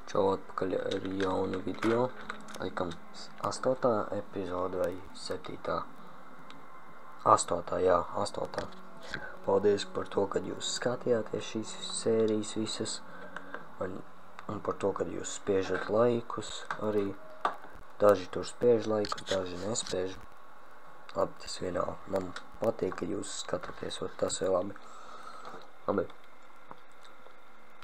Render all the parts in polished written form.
Čau, atpakaļ ar jaunu video, laikam 8. epizode vai 7. 8. jā, 8. Paldies par to, kad jūs skatījāties šīs sērijas visas, un par to, kad jūs spiežat laikus arī. Daži tur spiež laikus, daži nespiež. Labi, tas vienalga. Man patīk, ka jūs skatāties, tas ir labi. Labi.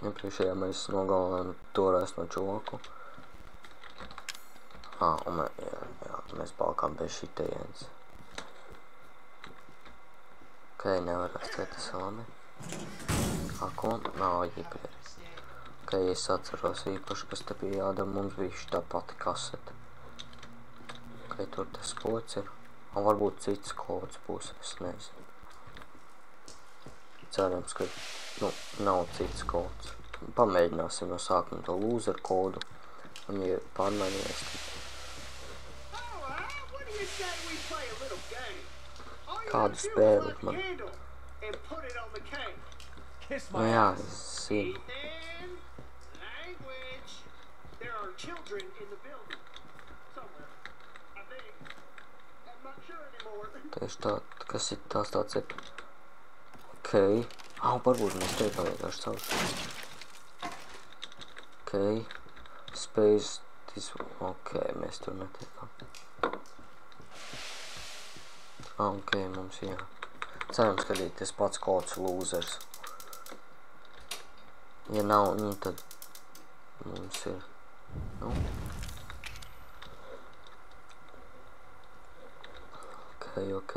Iepriekšējā mēs nogalinājām toreiz no čoku. Un mēs palikām bez šitējienas. Ok, nevar rastēt, tas ir labi. Ko? Nav ģipēri. Ok, es atceros īpaši, kas te bija jādara. Mums bija šitā pati kasete. Ok, tur tas kods ir. Un varbūt cits kods būs, es nezinu. Cerams, ka nav cits kods. Pamēģināsim no sākuma to loser kodu. Un, ja pārmainījies, tad... Kādu spēli man? Nu jā, es zinu. Tieši tā, kas ir tās tāds ir? Ok. Varbūt mēs teikam vienkārši cauršu. Ok. Space this... Ok, mēs tur netiekam. Ok, mums jā. Ceram skatīt, tas pats kods losers. Ja nav, tad mums ir... Ok.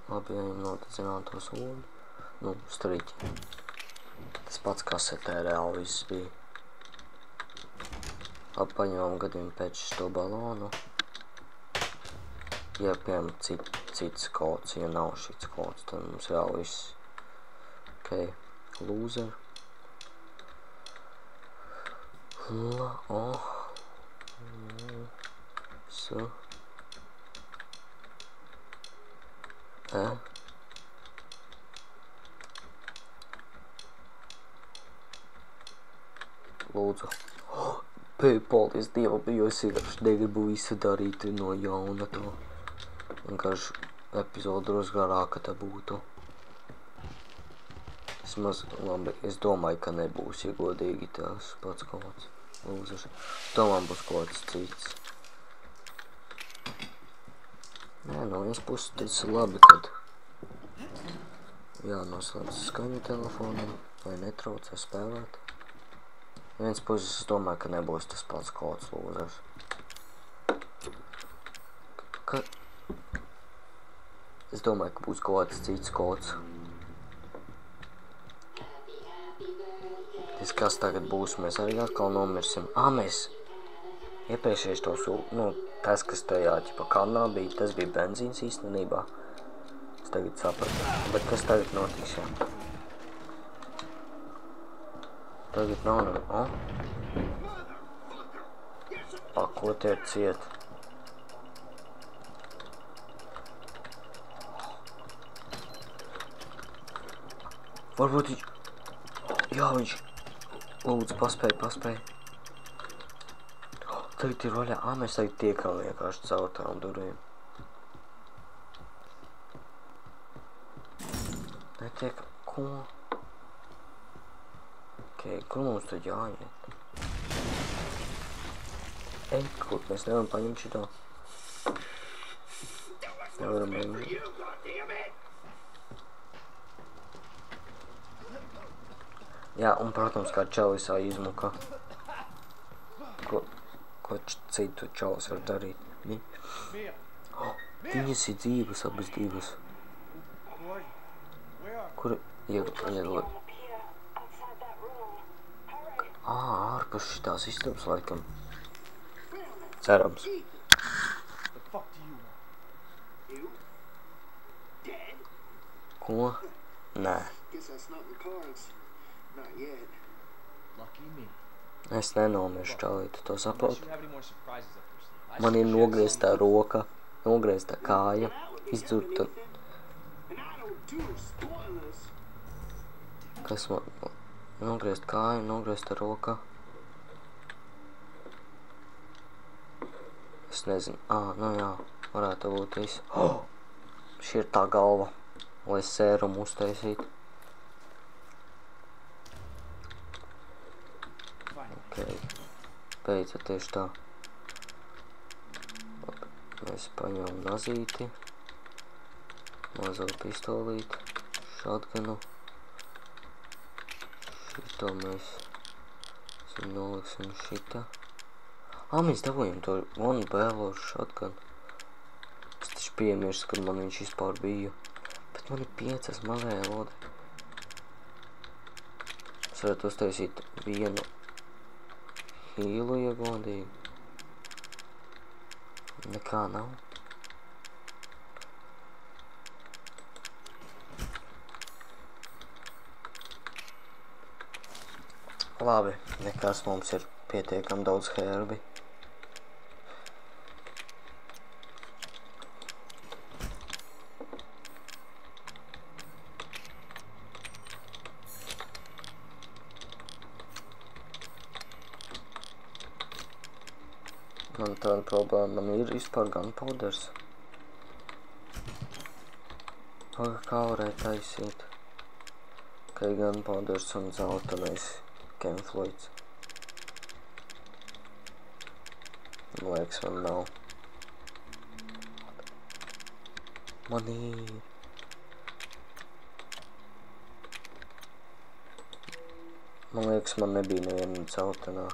Labi, ja viņam notadzināt tos ūdu. Striķi. Tas pats kasetē reāli viss bija. Labi, paņemam gadījumu pēc šo balonu. Ja piemēram cits kods, ja nav šits kods, tad mums reāli viss. Ok, loser. Lūdzu. Paldies Dievam, jo es vienkārši negribu visu darīt no jauna to. Vienkārši epizode drusku garāka tā būtu. Labi, es domāju, ka nebūs, ja godīgi tās pats kods. Lūdzu. Domāju, būs kods cits. Nē, no vienas puses tas ir labi, kad jānoslēdz skaņu telefonam, lai netraucē spēlēt. Viens puses es domāju, ka nebūs tas pats kods lūzers. Es domāju, ka būs kaut kāds cits kods. Tas kas tagad būs, mēs arī atkal nomirsim. Mēs iepriekšējais tos, tas, kas tajā kannā bija, tas bija benzīns īstenībā. Es tagad sapratu. Bet kas tagad notiks, jā? Tagad nav, ko tie ir ciet? Varbūt viņš... Jā, viņš... Lūdzu, paspēj. Tagad ir vaļā. Mēs tagad tiekam vienkārši caur tām durvīm. Netiekam. Ko? Ok, kur mums tad jāiet? Kur mēs nevaram paņemt šito? Nevaram paņemt. Jā, un, protams, kā čalis izmuka. Ko citu čalis var darīt? Viņas ir dzīvas, abas divas. Kur ieglot? Ārpus šitās istabas laikam. Cerams. Ko? Nē. Es nenomiršu, čalī, tu to saproti? Man ir nogrieztā roka, nogrieztā kāja, izdzurta. Kas man... Nogriezt kāju, nogriezta roka. Es nezinu. Nu jā, varētu būt viss. Šī ir tā galva, lai sērumu uztaisītu. Ok, beidzot tieši tā. Labi, mēs paņemam nazīti, mazo pistolīti, šotganu. Šito mēs noliksim šitā. Mēs dabūjam to one bēlo šotganu. Es taču piemirstu, kad man viņš vispār bija. Bet man ir 5 mazajā lodē. Es varētu uztaisīt vienu hīlu, ja godīgi. Nekā nav. Labi, nekas, mums ir pietiekam daudz herbi. Man tāda problēma, man ir vispār gunpowders. Kā varēja taisīt? Ka ir gunpowders un zeltenais camouflage. Man liekas, man nav. Man ir. Man liekas, man nebija neviena zeltenā.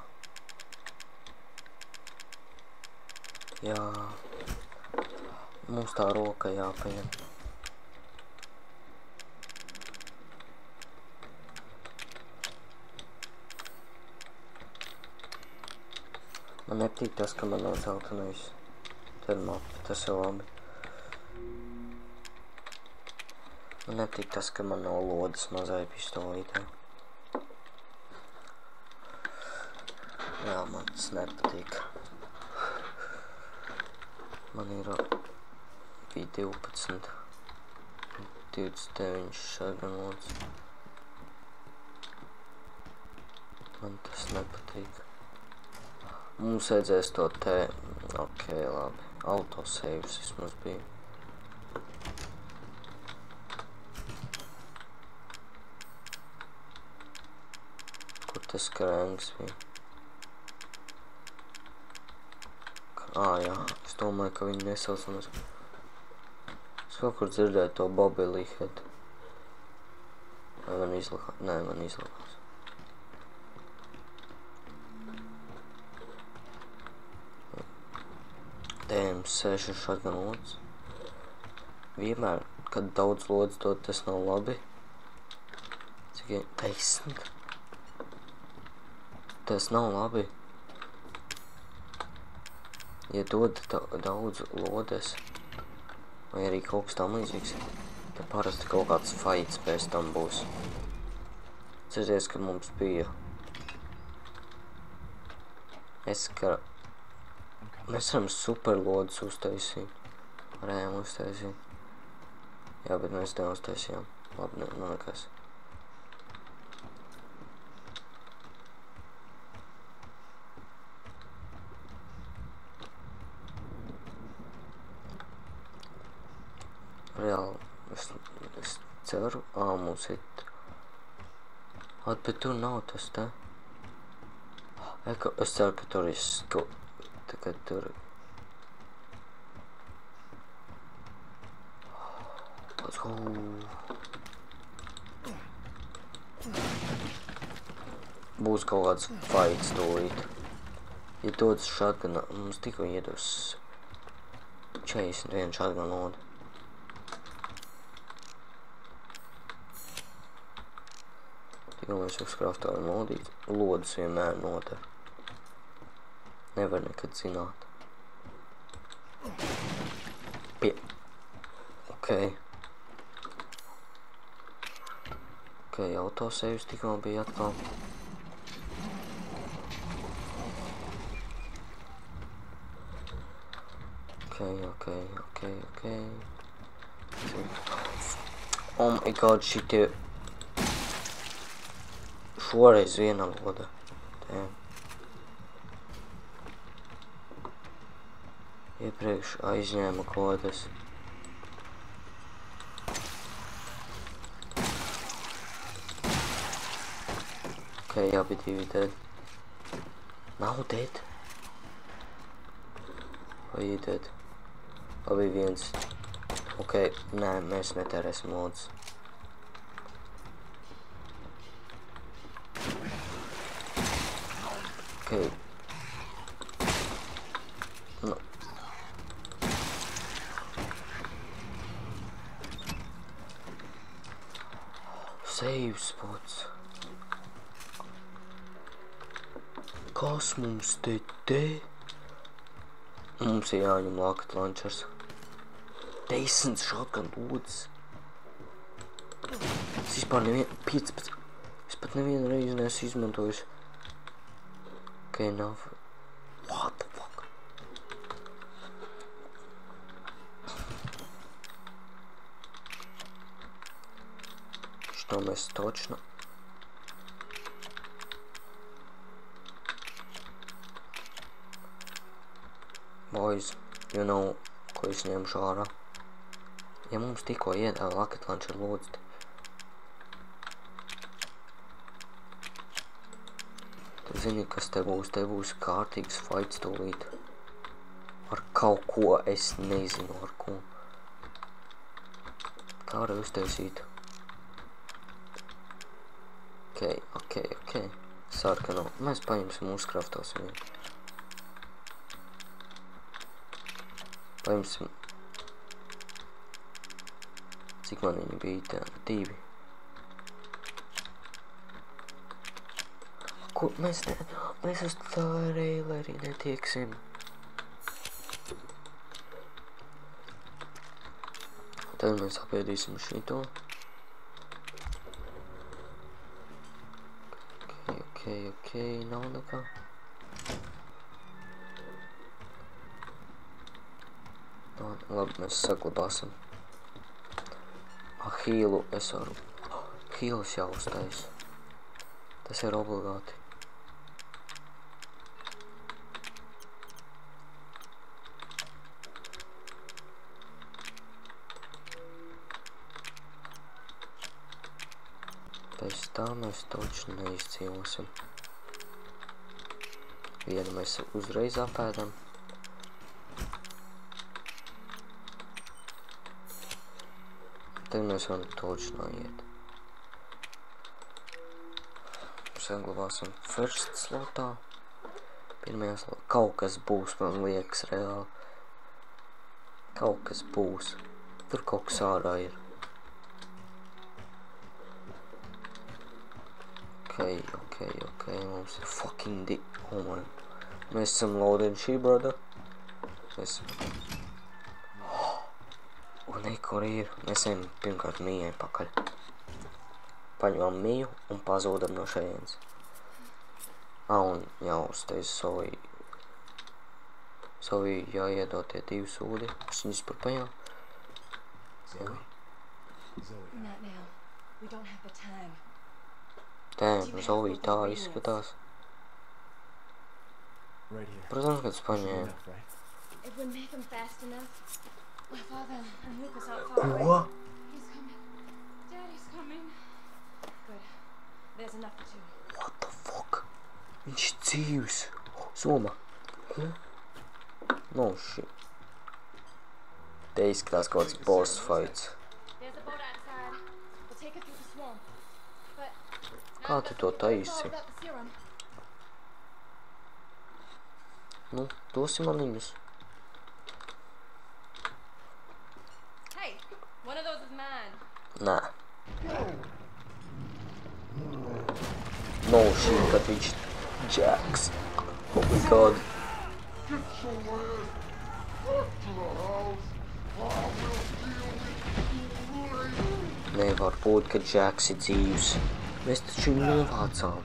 Jā, mums tā roka jāpaņem. Man nepatīk tas, ka man nav zeltenais termopi, tas jau labi. Man nepatīk tas, ka man nav lodes mazai pistolītē. Jā, man tas nepatīk. Man ir bija 12, 29 šaganots. Man tas nepatīk. Mums vajadzēs to te. Ok, labi. Autosaves vismaz bija. Kur tas krēngs bija? Jā, es domāju, ka viņi nesauc mums. Es kaut kur dzirdēju to Bobby Lee Head. Vai man izlakās? Nē, man izlakās. DM6 šotgun lods. Vienmēr, kad daudz lods dod, tas nav labi. Cik 10? Tas nav labi. Ja dod daudz lodes, vai arī kaut kas tam līdzīgs, tad parasti kaut kāds fights pēc tam būs. Certies, ka mums bija. Mēs varam super lodes uztaisīt. Varējām uztaisīt. Jā, bet mēs neuztaisījām. Labi, nekas. Reāli, es ceru, mums ir. Bet tur nav tas te. Es ceru, ka tur ir tagad tur. Let's go. Būs kaut kāds fights tūlīt. Ja dodas shotgun, mums tikko iedos 41 shotgun lodu. Tikko mēs uzkraftājam lodīt, lodus vienmēr noder. Nevar nekad zināt. Ok. Ok, autosaves tikko bija atkal. Ok. Oh my god, šitie. Šoreiz viena loda. Damn. iepriekš aizņēma kodas. Ok, abi divi dead. Nav dead. Vai ir dead? Labi, viens. Ok, nē, mēs netērēsim lodas. Ok. Nu. Save spots. Kas mums te? Mums ir jāņem rocket launchers. 10 shotgun loads. Es vispār 15. Es pat nevienu reizi neesmu izmantojis. Ok, nav. What the fuck? Что mēs точно. Boys, you know, ko es ņemšu ārā. Ja mums tikko iedēva rocket launcher loads. Tu zini, kas te būs kārtīgs fights tūlīt. Ar kaut ko es nezinu, ar ko. Kā var uztaisīt? Ok. Sarkano. Mēs paņemsim uzkraftosim viņu. Paņemsim. Cik man viņi bija tā? 2. Ko? Mēs uz tā reileri netieksim. Tad mēs apēdīsim šito. Ok, nav nekā. Labi, mēs saglabāsim. Hīlu es varu. Hīlus jāuztais. Tas ir obligāti. Pēc tā mēs toču neizcīlosim. Vienu mēs uzreiz apēdam. Tad mēs varam toču noiet. Saglabāsim first slotā. Pirmajā slotā. Kaut kas būs, man liekas, reāli. Kaut kas būs. Tur kaut kas ārā ir. Ok, mums ir fucking oh man. Mēs esam loaded šī, brother. Mēs... Un kur ir? Mēs ejam pirmkārt Mijai pakaļ. Paņemam Miju un pazūdam no šejienes. Un jāuztais Zoe jāiedod tie 2 sūdi. Es viņus par paņēmu. Zoe. Not now. We don't have the time. Damn, Zoe tā izskatās. Protams, kad es paņēmu. It would make him fast enough. My father and Lucas aren't far away. Ko? He's coming. Daddy's coming. Good. There's enough for 2. What the fuck? Viņš dzīvs. Soma. No shit. Te izskatās kaut kāds boss fights. There's a boat outside. We'll take it through the swamp. But Kā tu to taisi? Nu, dosi man viņus. Hey, one of those is mine. Nē. No shit, kad viņš Jacks. Oh my god. Nevar būt, ka Jacks ir dzīvs. Mēs taču viņu novācām.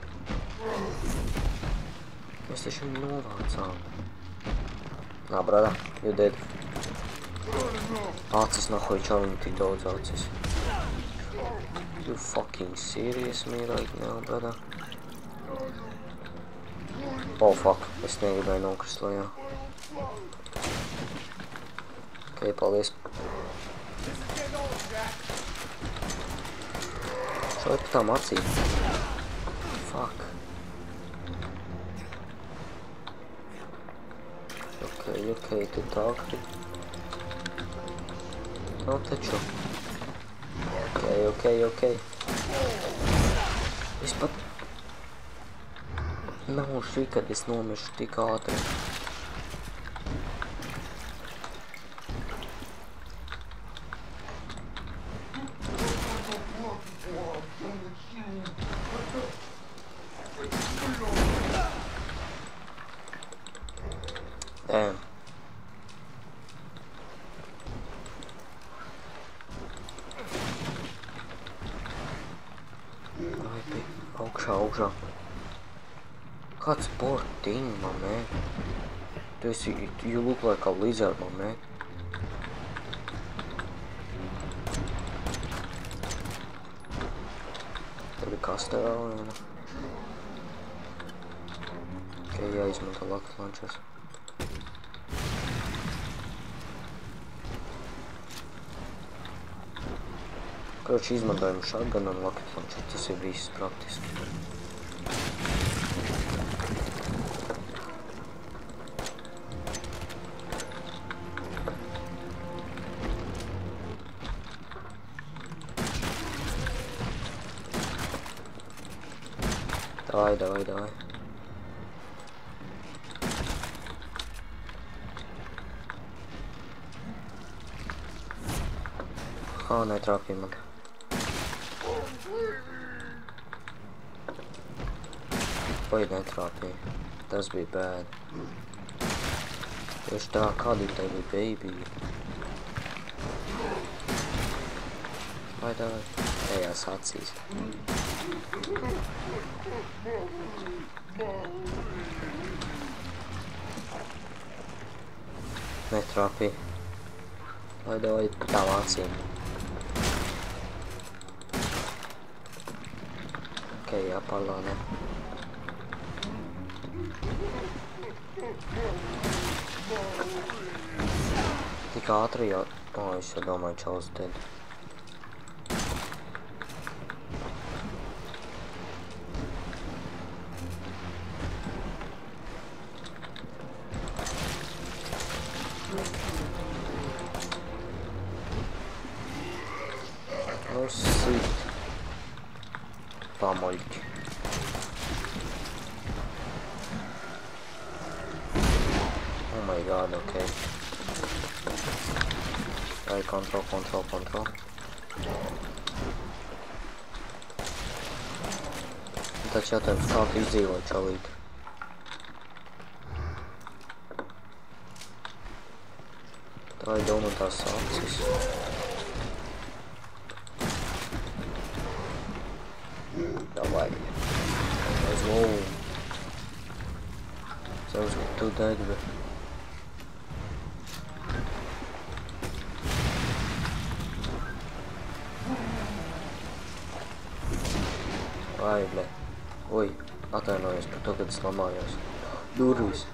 Nā, brother, you dead. Acis nahuj, čau viņu tik daudz acis. You fucking serious me right now, brother? Oh fuck, es negribēju nokrist lejā. Ok, paldies. Šai pa tām acīm. Fuck. Ok, tu tā grib. Nav taču. Ok. Es pat... Nav šī, kad es nomiršu tik ātri. Damn. Augšā. Kāds poor thing, my man. You look like a lizard, my man. Tev ir kastē vēl viena. Ok, jāizmanto rocket launchers. Kroči, izmantojam shotgun un rocket launcher. Tas ir viss praktiski. Давай. Netrāpīja man. Vai netrāpīja. Tas bija bad. Tieši tā, kādi tai bija baby. Vai. Ejās acīs. Netrāpīja. Vai pa tām acīm. Ok, jāpārlānē. Tik ātri jau... es jau domāju, čalis dead. Oh, sweet. Pamoļķi. Oh my god, ok. Vai, kontrol. Taču jautājums, kā tu izdzīvoji, čalīt? Tā ir doma tās acis. Давай. Let's go. Sounds like too dead, but... Vai, ble. Oi, atvainojos par to, kad es lamājos. Durvis.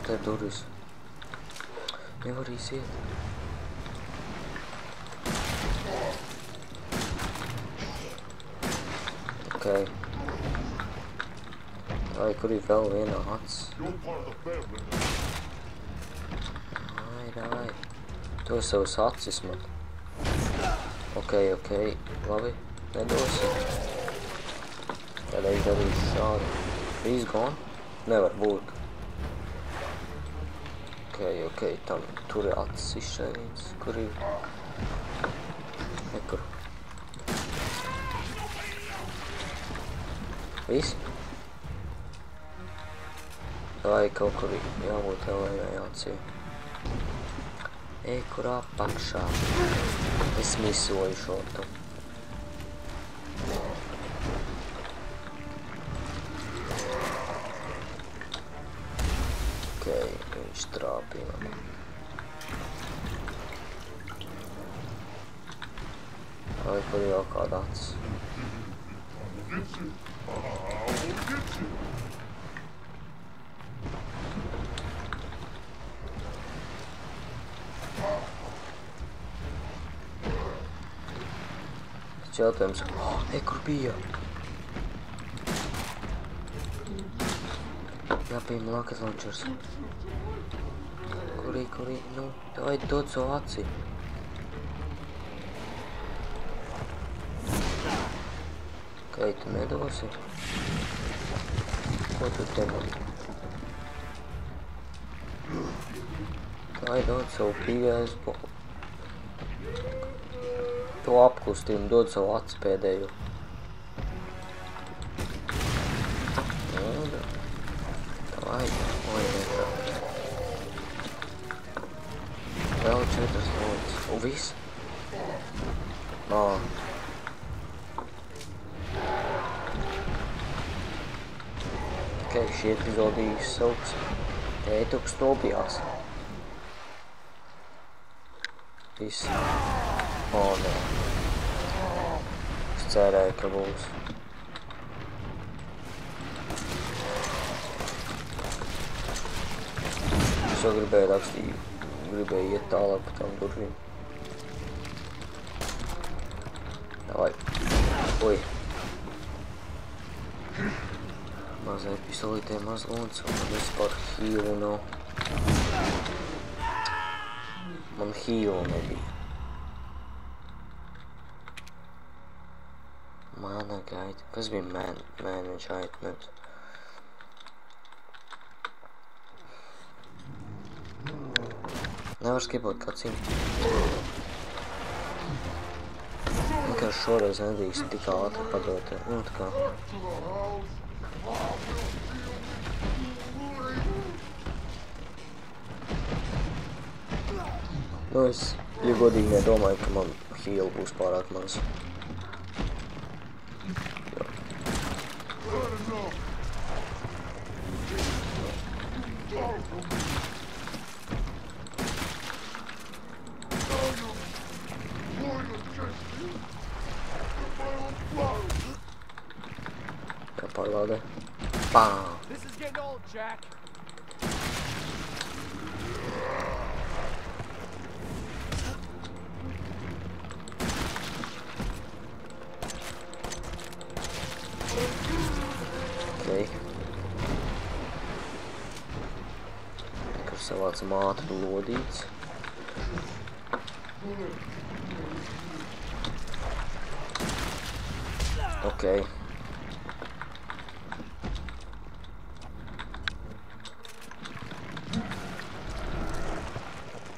Te ir durvis. Nevar iziet. Ok. Vai, kur ir vēl viena acs? Vai. To savas acis man. Ok. Labi. Nedosim. Kādēļ darīšu šādi. Viss gone? Nevar būt. Ok. Tam tur ir acis izšķēriens. Kur ir? Nekur. Viss? Vai kaut kur jābūt vēl vienai acī. Ej, kur apakšā. Es misoju šotu. Ok, viņš trāpīja man. Vai, kur jau kāda acis. Jautājums. Kur bija? Jāpieņem rocket launchers. Kurī? Nu, davai dod savu aci. Kai tu nedosi? Ko tu te man? Davai dod savu PVS. To apkustījumu, dod savu aci pēdējo. Davai, nekā. Vēl 4 lodes. Un viss? Tikai šī epizodīs sauks. Tētuks nobijās. Viss. Nē. Es cerēju, ka būs. Es jau gribēju rakstīt, gribēju iet tālāk pa tām durvīm. Davai. Ui. Mazai pistolītē maz lūdzu, un man vispār hīlu nav. Man hīlu nebija. Mana gaita. Kas bija manage items? Nevar skipot cutscene. Vienkārši šoreiz nedrīkst tik ātri padot. Nu, tā kā. Nu, es, ja godīgi nedomāju, ka man heal būs pārāk maz. Jāpārlādē. Bām! This is getting old, Jack. Okay. Kur savācam ātri lodīts. Okay.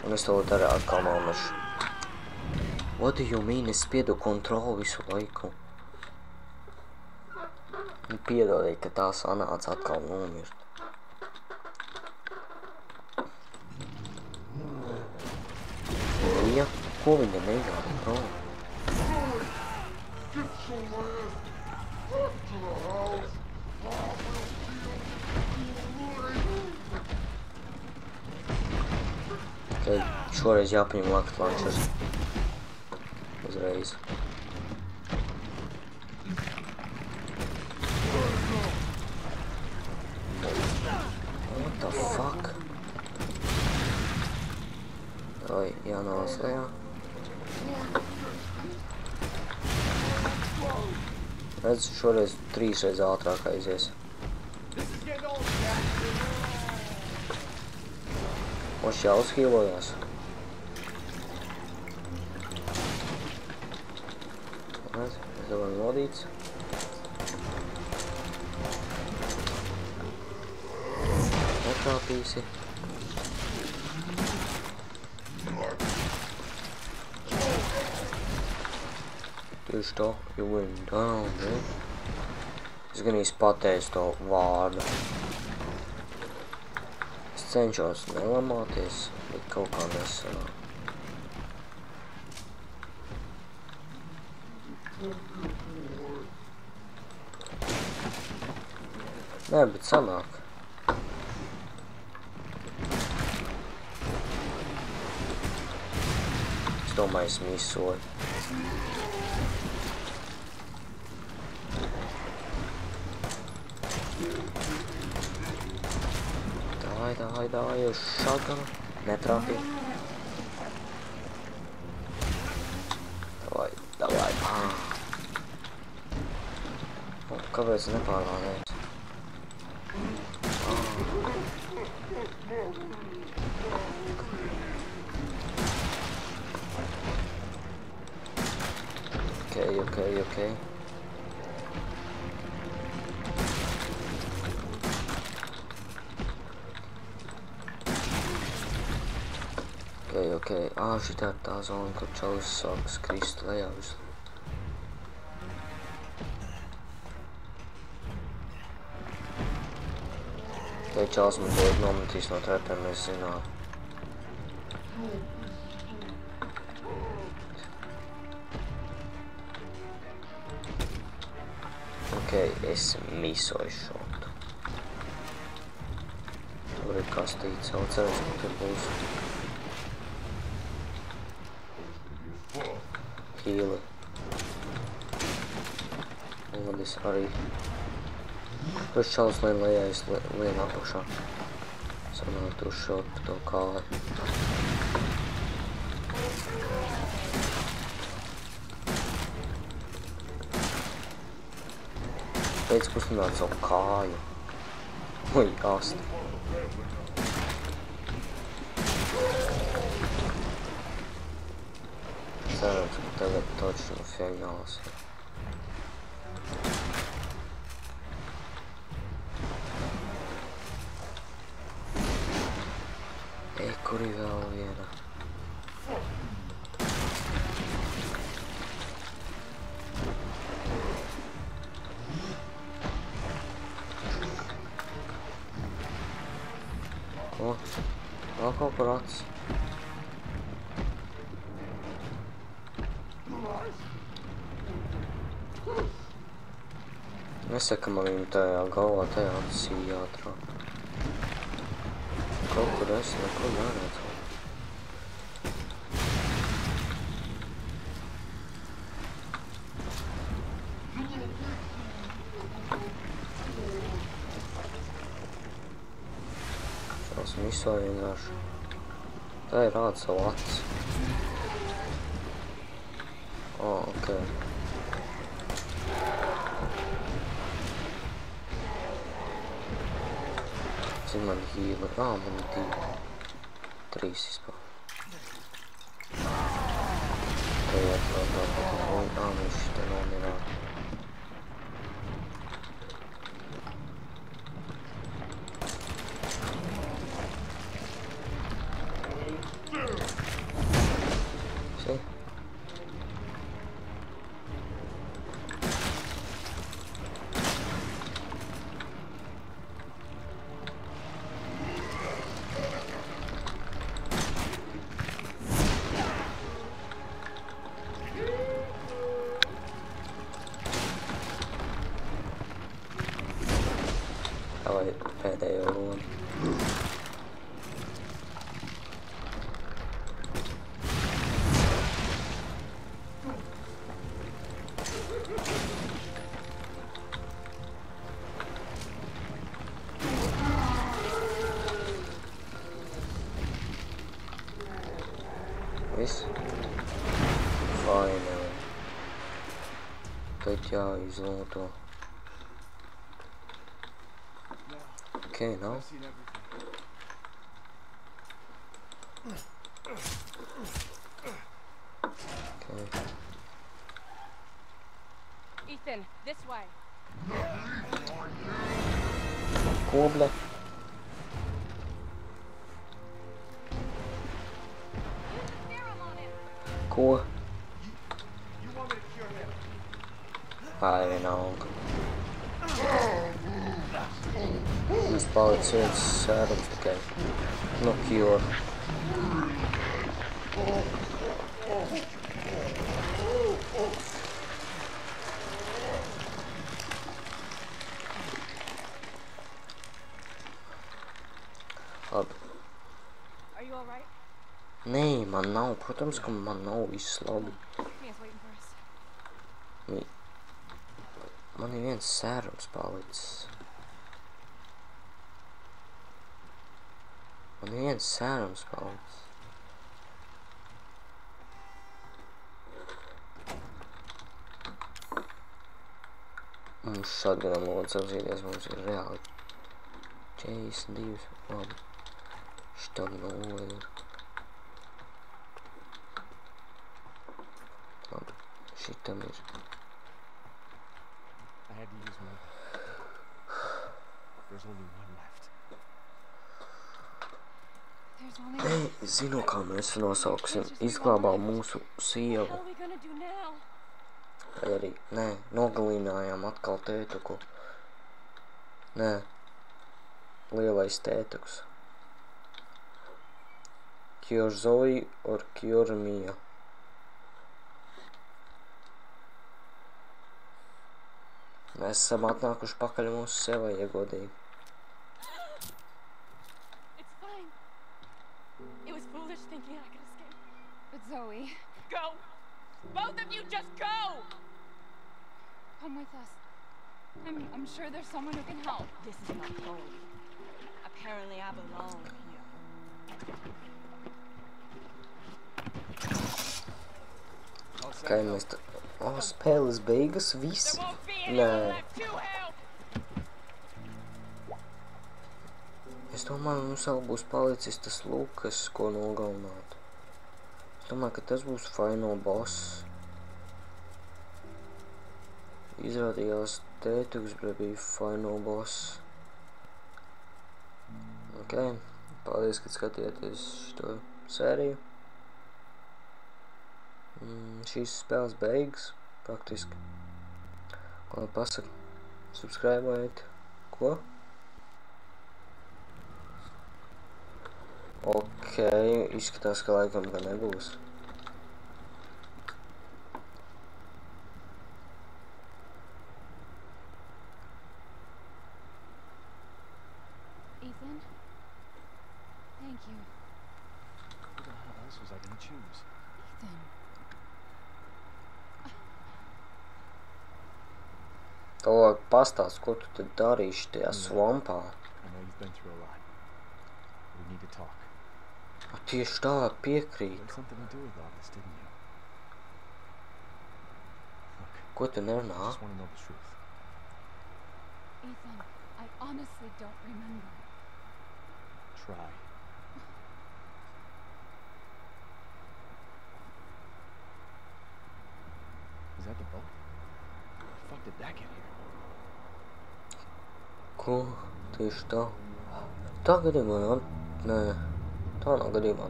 Un es to arī atkal nomešu. What do you mean? Es spiedu kontroli visu laiku. Piedodiet, ka tā sanāca atkal nomirt. Ja, ko viņa negāda prom? Okay, šoreiz jāpaņem rocket launchers. Uzreiz. What the fuck? Oi, jānāc lejā. Redz, šoreiz 3 reiz ātrāk aizies. Moš jau uzhīlojās. Redz, es jau varu nodīts. Netrāpīsi. Tieši to, you went down, ne? Es gan īsti pateicu to vārdu. Es cenšos nelamāties, bet kaut kā nesanāk. Nē, bet sanāk. Es domāju, es misoju. Давай, uz šaganu. Netrāpīju. Davai. Kāpēc nepārvānējies? Okay. Okay. Šitā ir tā zona, kur čalis sākas krist lejā visu. Te čalis man dod nometīs no trepēm, es zināju. Es misoju šotu. Tur ir kastīts, vēl cerams, ka tur būs. Hīli. Ladis arī. Tur šaus lien lejā, es lien apakšā. Sanāk tur šot pa to kāju. Pēc kustināt savu kāju. Ui, asti. Cerams, ka tagad točno fināls. Kur ir vēl viena? Vēl kaut kur acis. Nesaka man viņu tajā galvā, tajā acis jātrā. Kaut kur es neko neredzu. Šās miso vienkārši. Tā ir rāda savu acis. Ok. Cik man hīli? Man ir 2. 3 vispār. Te jāatrād tāpat. Viņš te nomirā. See? Vai pēdējo loni. Viss? Finally. Tad jāizlūto. Okay, now. Okay. Ethan, this way. Koble. Ko? Vienalga. Mums palicis viens sērums tikai. No cure. Labi. Are you all right? Nē, man nav. Protams, ka man nav viss labi. Mia's waiting for us. Man ir viens sērums palicis. Man viens sērums palicis. Mums šatganam lūdzu apzīties, mums ir reāli 42, labi. Šitam 0 ir. Labi, šitam ir. I had to use one. There's only one left. There's only Ei, zinu, kā mēs nosauksim. Izglābām mūsu What sievu. are we gonna do now? Vai arī, nē, nogalinājām atkal tētuku. Nē, lielais tētuks. Cure Zoe or Cure Mia. Mēs esam atnākuši pakaļ mūsu sevai, ja godīgi. It's fine. It was foolish thinking I could escape. But Zoe, Go! Both of you just go! come with us. I'm sure there's someone who can help. This is my home. Apparently I belong here. Kā mēs tā... O, spēles beigas, viss? There won't be anyone Nē. left to help! Es domāju, mums vēl būs palicis tas Lukas, ko nogalināt. Es domāju, ka tas būs final boss. Izrādījās tētuks, bet bija final boss. Ok, paldies, ka skatījāties šo sēriju. Šīs spēles beigas, praktiski. Ko pasaka? Subscribējiet. Ko? Ok, izskatās, ka laikam gan nebūs. Ethan, thank you. Who the hell else was I gonna choose? Ethan. Tālāk pastāst, ko tu tad darīši tajā svampā. I know you've been through a lot. We need to talk. Tieši tā, You piekrīt. had something to do with all this, didn't you? Look, Ko tu I nerunā? just want to know the truth. Ethan, I honestly don't remember. Try. Is that the boat? How the fuck did that get here? Ko? Tieši tā. Tā gadījumā, nē, tā nav gadījumā.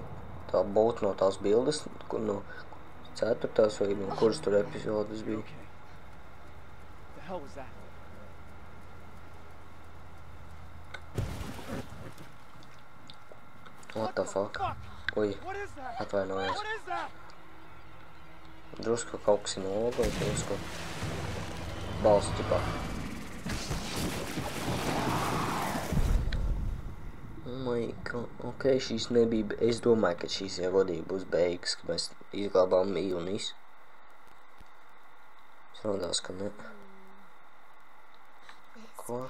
Tā būtu no tās bildes, kur no 4. vai no kuras tur epizodes bija. Okay. What the hell was that? What the fuck? Ui, What is that? atvainojos. What is that? Drusku kaut kas ir nologojis, drusku balsts ķipā. Oh my god, ok, šīs nebija, es domāju, ka šīs jau godīgi būs beigas, ka mēs izglābām Miju un visu. Es rodās, ka ne. Ko?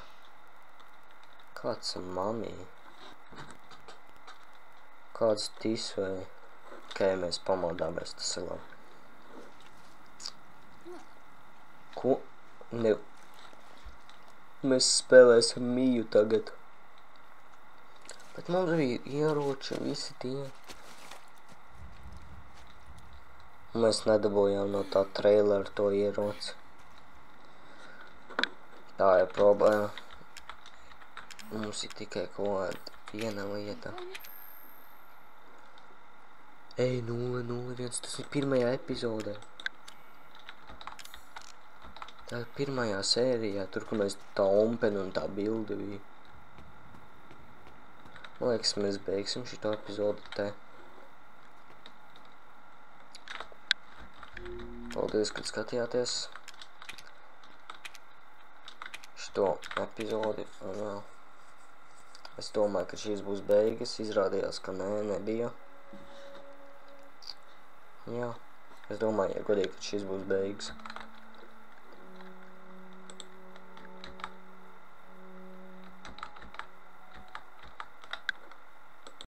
Kāds ir mamī? Kāds tis vai? Kā mēs pamodāmies, tas ir labi. Ko? Ne. Mēs spēlēsim Miju tagad. Bet mums bija ieroči visi tie. Mēs nedabūjām no tā trailera to ieroci. Tā ir problēma. Mums ir tikai kaut kāda viena lieta. Ei, 001, tas ir pirmajā epizodē. Tā ir pirmajā sērijā, tur, kur mēs tā ompeni un tā bilde bija. Man liekas, mēs beigsim šito epizodu te. Paldies, kad skatījāties šito epizodi. Es domāju, ka šīs būs beigas. Izrādījās, ka nē, nebija. Jā, es domāju, ja godīgi, ka šīs būs beigas.